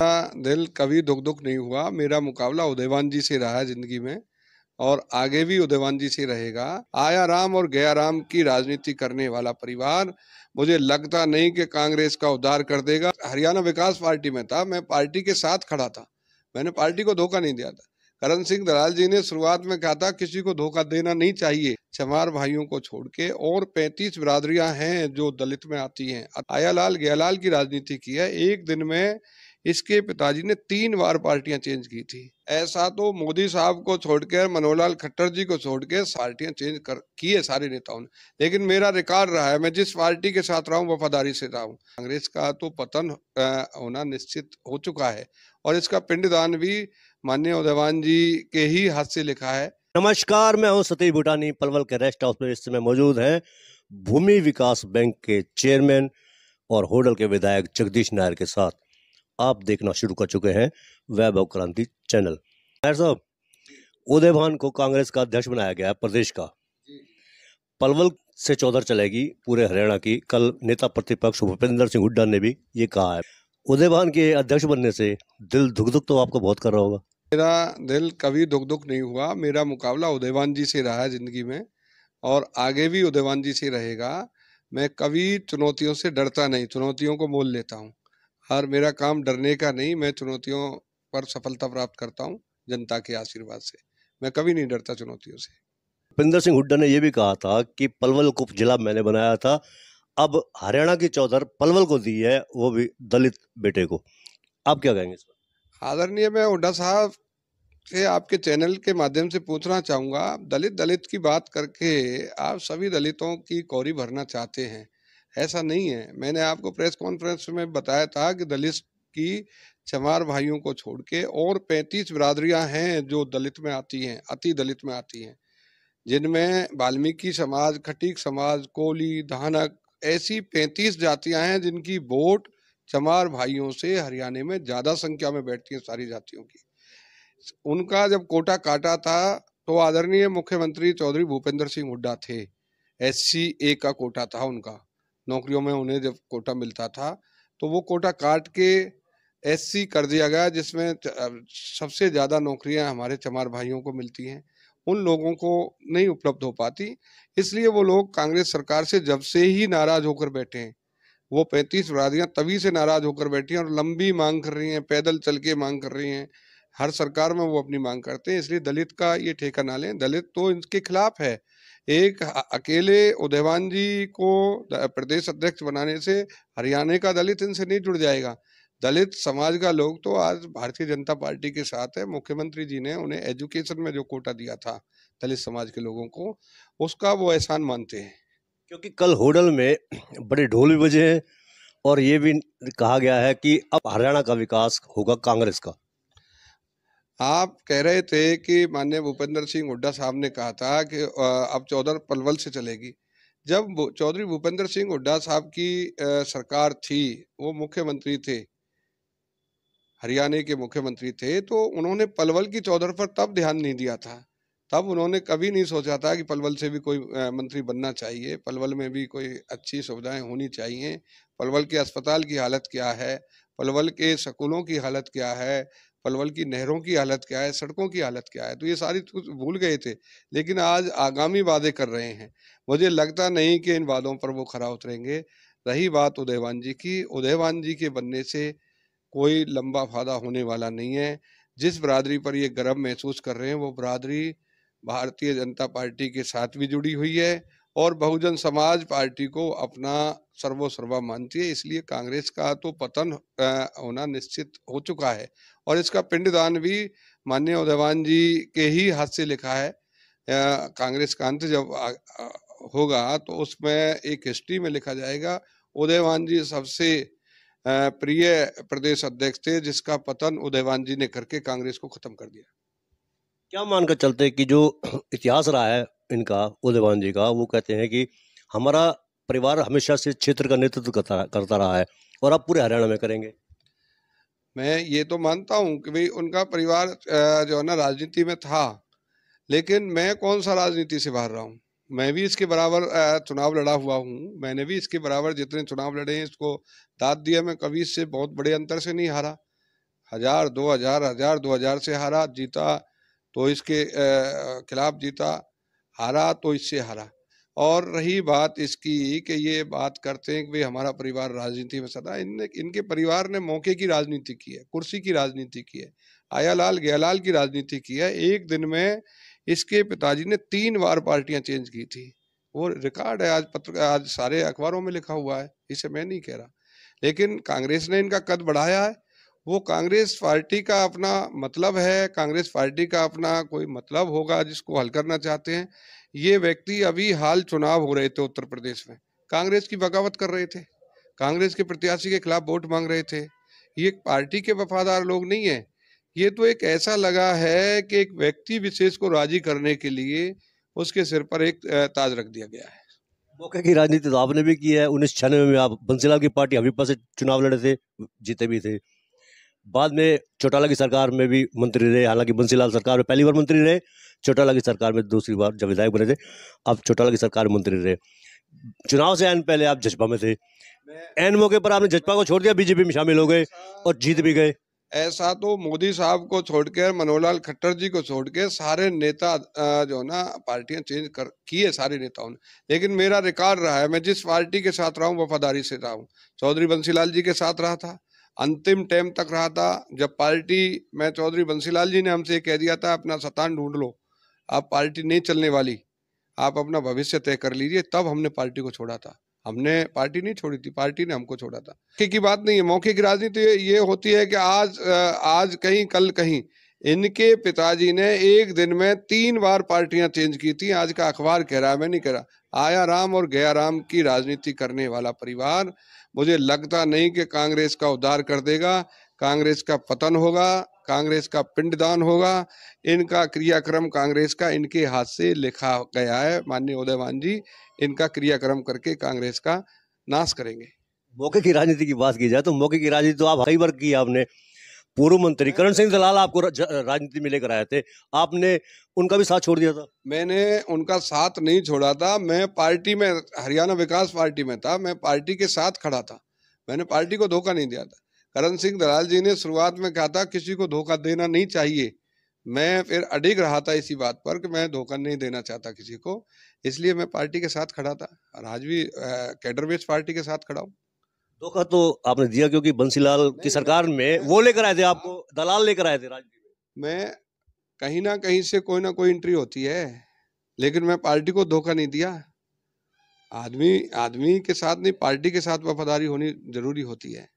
मेरा दिल कभी दुख दुख नहीं हुआ। मेरा मुकाबला उदयवान जी से रहा है जिंदगी में और आगे भी उदयवान जी से रहेगा। आया राम और गया राम की राजनीति करने वाला परिवार मुझे लगता नहीं कि कांग्रेस का उद्धार कर देगा। हरियाणा विकास पार्टी में था, मैं पार्टी के साथ खड़ा था, मैंने पार्टी को धोखा नहीं दिया था। करण सिंह दलाल जी ने शुरुआत में कहा था किसी को धोखा देना नहीं चाहिए। चमार भाइयों को छोड़ के और 35 बिरादरियां हैं जो दलित में आती हैं। आया लाल गया लाल की राजनीति की है। एक दिन में इसके पिताजी ने 3 बार पार्टियां चेंज की थी। ऐसा तो मोदी साहब को छोड़कर, मनोहर लाल खट्टर जी को छोड़ के पार्टियां चेंज कर की है सारे नेताओं ने, लेकिन मेरा रिकॉर्ड रहा है, मैं जिस पार्टी के साथ रहा हूँ वफादारी से रहा हूँ। कांग्रेस का तो पतन होना निश्चित हो चुका है और इसका पिंडदान भी माननीय उदयवान जी के ही हाथ से लिखा है। नमस्कार, मैं हूं सतीश भूटानी। पलवल के रेस्ट हाउस में इस समय मौजूद हैं भूमि विकास बैंक के चेयरमैन और होडल के विधायक जगदीश नायर के साथ। आप देखना शुरू कर चुके हैं वैभव क्रांति चैनल। नायर साहब, उदयवान को कांग्रेस का अध्यक्ष बनाया गया है प्रदेश का। पलवल से चौधर चलेगी पूरे हरियाणा की। कल नेता प्रतिपक्ष भूपेंद्र सिंह हुड्डा ने भी ये कहा है। उदयवान के अध्यक्ष बनने से दिल धुक धुक तो आपको बहुत कर रहा होगा। मेरा दिल कभी दुख दुख नहीं हुआ। मेरा मुकाबला उदयवान जी से रहा है जिंदगी में और आगे भी उदयवान जी से रहेगा। मैं कभी चुनौतियों से डरता नहीं, चुनौतियों को मोल लेता हूँ और मेरा काम डरने का नहीं। मैं चुनौतियों पर सफलता प्राप्त करता हूँ जनता के आशीर्वाद से। मैं कभी नहीं डरता चुनौतियों से। भूपेंद्र सिंह हुड्डा ने यह भी कहा था कि पलवल को जिला मैंने बनाया था, अब हरियाणा की चौधर पलवल को दी है, वो भी दलित बेटे को। आप क्या कहेंगे इस पर? आदरणीय, मैं हुड्डा साहब से आपके चैनल के माध्यम से पूछना चाहूंगा, दलित दलित की बात करके आप सभी दलितों की कौरी भरना चाहते हैं। ऐसा नहीं है। मैंने आपको प्रेस कॉन्फ्रेंस में बताया था कि दलित की चमार भाइयों को छोड़ के और 35 बिरादरियां हैं जो दलित में आती हैं, अति दलित में आती हैं, जिनमें वाल्मीकि समाज, खटीक समाज, कोली, धानक, ऐसी 35 जातियां हैं जिनकी वोट चमार भाइयों से हरियाणा में ज्यादा संख्या में बैठती है सारी जातियों की। उनका जब कोटा काटा था तो आदरणीय मुख्यमंत्री चौधरी भूपेंद्र सिंह हुड्डा थे। SC का कोटा था उनका, नौकरियों में उन्हें जब कोटा मिलता था तो वो कोटा काट के SC कर दिया गया, जिसमें सबसे ज्यादा नौकरियां हमारे चमार भाइयों को मिलती हैं, उन लोगों को नहीं उपलब्ध हो पाती। इसलिए वो लोग कांग्रेस सरकार से जब से ही नाराज होकर बैठे हैं। वो 35 बिरादरियां तभी से नाराज होकर बैठी हैं और लंबी मांग कर रही हैं, पैदल चल के मांग कर रही हैं। हर सरकार में वो अपनी मांग करते हैं, इसलिए दलित का ये ठेका ना लें। दलित तो इनके खिलाफ है। एक अकेले उदयवान जी को प्रदेश अध्यक्ष बनाने से हरियाणा का दलित इनसे नहीं जुड़ जाएगा। दलित समाज का लोग तो आज भारतीय जनता पार्टी के साथ है। मुख्यमंत्री जी ने उन्हें एजुकेशन में जो कोटा दिया था दलित समाज के लोगों को, उसका वो एहसान मानते हैं। क्योंकि कल होडल में बड़े ढोल भी बजे हैं और ये भी कहा गया है कि अब हरियाणा का विकास होगा कांग्रेस का। आप कह रहे थे कि माननीय भूपेंद्र सिंह हुड्डा साहब ने कहा था कि अब चौधर पलवल से चलेगी। जब चौधरी भूपेंद्र सिंह हुड्डा साहब की सरकार थी, वो मुख्यमंत्री थे, हरियाणा के मुख्यमंत्री थे, तो उन्होंने पलवल की चौधर पर तब ध्यान नहीं दिया था। तब उन्होंने कभी नहीं सोचा था कि पलवल से भी कोई मंत्री बनना चाहिए, पलवल में भी कोई अच्छी सुविधाएं होनी चाहिए। पलवल के अस्पताल की हालत क्या है, पलवल के स्कूलों की हालत क्या है, पलवल की नहरों की हालत क्या है, सड़कों की हालत क्या है, तो ये सारी कुछ भूल गए थे। लेकिन आज आगामी वादे कर रहे हैं। मुझे लगता नहीं कि इन वादों पर वो खरा उतरेंगे। रही बात उदयवान जी की, उदयवान जी के बनने से कोई लंबा फायदा होने वाला नहीं है। जिस बिरादरी पर ये गर्व महसूस कर रहे हैं, वो बिरादरी भारतीय जनता पार्टी के साथ भी जुड़ी हुई है और बहुजन समाज पार्टी को अपना सर्वोसर्वा मानती है। इसलिए कांग्रेस का तो पतन होना निश्चित हो चुका है और इसका पिंडदान भी माननीय उदयवान जी के ही हाथ से लिखा है। कांग्रेस का अंत जब होगा तो उसमें एक हिस्ट्री में लिखा जाएगा, उदयवान जी सबसे प्रिय प्रदेश अध्यक्ष थे जिसका पतन उदयवान जी ने करके कांग्रेस को खत्म कर दिया। क्या मानकर चलते हैं कि जो इतिहास रहा है इनका, उदयवान जी का, वो कहते हैं कि हमारा परिवार हमेशा से क्षेत्र का नेतृत्व करता रहा है और अब पूरे हरियाणा में करेंगे। मैं ये तो मानता हूँ कि भाई उनका परिवार जो है ना राजनीति में था, लेकिन मैं कौन सा राजनीति से बाहर रहा हूँ। मैं भी इसके बराबर चुनाव लड़ा हुआ हूँ। मैंने भी इसके बराबर जितने चुनाव लड़े हैं इसको दाद दिया। मैं कभी इससे बहुत बड़े अंतर से नहीं हारा। 1000, 2000, 1000, 2000 से हारा, जीता तो इसके खिलाफ जीता, हारा तो इससे हारा। और रही बात इसकी कि ये बात करते हैं कि भाई हमारा परिवार राजनीति में सदा, इनके परिवार ने मौके की राजनीति की है, कुर्सी की राजनीति की है, आया लाल गया लाल की राजनीति की है। एक दिन में इसके पिताजी ने 3 बार पार्टियां चेंज की थी, वो रिकॉर्ड है, आज सारे अखबारों में लिखा हुआ है, इसे मैं नहीं कह रहा। लेकिन कांग्रेस ने इनका कद बढ़ाया है, वो कांग्रेस पार्टी का अपना मतलब है, कांग्रेस पार्टी का अपना कोई मतलब होगा जिसको हल करना चाहते हैं। ये व्यक्ति अभी हाल चुनाव हो रहे थे उत्तर प्रदेश में, कांग्रेस की बगावत कर रहे थे, कांग्रेस के प्रत्याशी के खिलाफ वोट मांग रहे थे। ये पार्टी के वफादार लोग नहीं है, ये तो एक ऐसा लगा है कि एक व्यक्ति विशेष को राजी करने के लिए उसके सिर पर एक ताज रख दिया गया है। मौके की राजनीति तो आपने भी की है। 1996 में आप बंसीलाल की पार्टी हमीरपुर से चुनाव लड़े थे, जीते भी थे। बाद में चौटाला की सरकार में भी मंत्री रहे, हालांकि बंसीलाल सरकार में पहली बार मंत्री रहे, चौटाला की सरकार में दूसरी बार जब विधायक बने थे, अब चौटाला की सरकार में मंत्री रहे। चुनाव से आने पहले आप जजपा में थे, एन मौके पर आपने जजपा को छोड़ दिया, बीजेपी में शामिल हो गए और जीत भी गए। ऐसा तो मोदी साहब को छोड़कर, मनोहर लाल खट्टर जी को छोड़ के सारे नेता जो ना पार्टियां चेंज कर की है सारे नेताओं ने, लेकिन मेरा रिकॉर्ड रहा है, मैं जिस पार्टी के साथ रहा हूँ वफादारी से रहा हूँ। चौधरी बंसीलाल जी के साथ रहा था, अंतिम टाइम तक रहा था। जब पार्टी में चौधरी बंसीलाल जी ने हमसे कह दिया था अपना सतान ढूंढ लो, आप पार्टी नहीं चलने वाली, आप अपना भविष्य तय कर लीजिए, तब हमने पार्टी को छोड़ा था। हमने पार्टी नहीं छोड़ी थी, पार्टी ने हमको छोड़ा था। मौके की बात नहीं है, मौके की राजनीति ये होती है कि आज कहीं कल कहीं। इनके पिताजी ने एक दिन में 3 बार पार्टियां चेंज की थी, आज का अखबार कह रहा है, मैं नहीं कह रहा। आया राम और गया राम की राजनीति करने वाला परिवार मुझे लगता नहीं कि कांग्रेस का उद्धार कर देगा। कांग्रेस का पतन होगा, कांग्रेस का पिंडदान होगा। इनका क्रियाक्रम कांग्रेस का इनके हाथ से लिखा गया है। माननीय उदयमान जी इनका क्रियाक्रम करके कांग्रेस का नाश करेंगे। मौके की राजनीति की बात की जाए तो मौके की राजनीति तो आप कई बार की आपने। पूर्व मंत्री करण सिंह दलाल आपको राजनीति में लेकर आए थे, आपने उनका भी साथ छोड़ दिया था। मैंने उनका साथ नहीं छोड़ा था, मैं पार्टी में, हरियाणा विकास पार्टी में था, मैं पार्टी के साथ खड़ा था, मैंने पार्टी को धोखा नहीं दिया था। करण सिंह दलाल जी ने शुरुआत में कहा था किसी को धोखा देना नहीं चाहिए, मैं फिर अडिग रहा था इसी बात पर कि मैं धोखा नहीं देना चाहता किसी को, इसलिए मैं पार्टी के साथ खड़ा था और आज भी कैडर बेस्ड पार्टी के साथ खड़ा हूँ। धोखा तो आपने दिया क्योंकि बंसीलाल की सरकार में वो लेकर आए थे आपको, दलाल लेकर आए थे राजनीति में। मैं कहीं ना कहीं से कोई ना कोई एंट्री होती है, लेकिन मैं पार्टी को धोखा नहीं दिया। आदमी आदमी के साथ नहीं, पार्टी के साथ वफादारी होनी जरूरी होती है।